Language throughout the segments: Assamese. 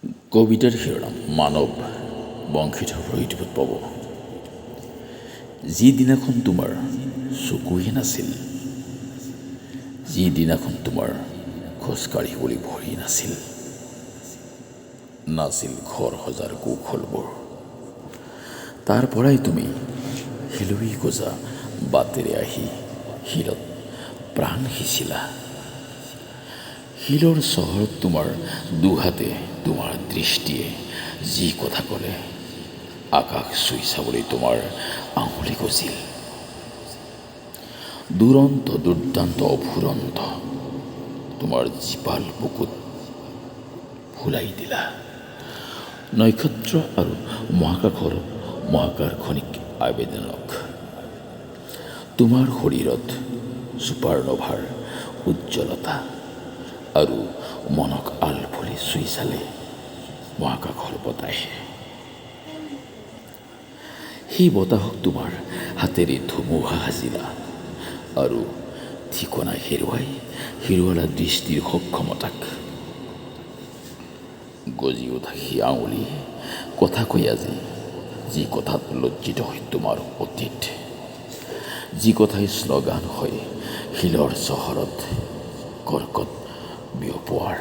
কবিতাৰ শিৰোনাম মানৱ বংশীধৰ ইউটিউবত পাব। যিদিনাখন তোমাৰ চকুৱে নাছিল, যিদিনাখন তোমাৰ খোজকাঢ়িবলৈ ভৰি নাছিল, নাছিল ঘৰ সজাৰ কৌশলবোৰ, তাৰ পৰাই তুমি শিলুই গজা বাটেৰে আহি শিলত প্ৰাণ সিঁচিলা। শিলৰ চহৰত তোমাৰ দুহাতে তোমাৰ দৃষ্টিয়ে যি কথা ক'লে, আকাশ চুই চাবলৈ তোমাৰ আঙুলি গজিল। দুৰন্ত দুৰ্দান্ত অফুৰন্ত তোমাৰ জীপাল বুকুত ফুলাই দিলা। নক্ষত্ৰ আৰু মহাকাশৰ মহাকাশনিক আবেদনক তোমাৰ শৰীৰত ছুপাৰনভাৰ উজ্জ্বলতা আৰু মনক আলফুলি চুই চালে মহাকাশৰ বতাহে। সেই বতাহক তোমাৰ হাতেৰে ধুমুহা সাজিলা আৰু ঠিকনা হেৰুৱালা দৃষ্টিৰ সক্ষমতাক। গজি উঠা সেই আঙুলি কথা কৈ আজি, যি কথাত লজ্জিত হয় তোমাৰ অতীত, যি কথাই শ্লোগান হয় শিলৰ চহৰত কৰ্কট বিয়পোৱাৰ,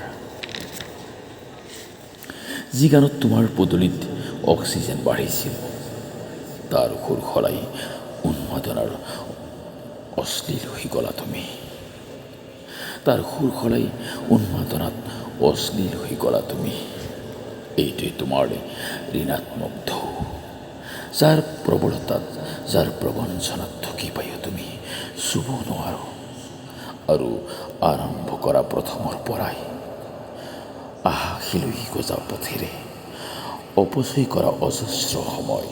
যি গানত তোমাৰ পদূলিত অক্সিজেন বাঢ়িছিল, তাৰ সুৰ সলাই উন্মাদনাৰ অশ্লীল হৈ গলা তুমি। তাৰ সুৰ সলাই উন্মাদনাত অশ্লীল হৈ গলা তুমি। এইটোৱে তোমাৰ ঋণাত্মক ঢৌ, যাৰ প্ৰবলতাত, যাৰ প্ৰবঞ্চনাত ঢুকি পায়ো তুমি চুব নোৱাৰো। আৰু আৰম্ভ কৰা প্ৰথমৰ পৰাই আহা শিলুই গজা পথেৰে অপচয় কৰা অজস্ৰ সময়।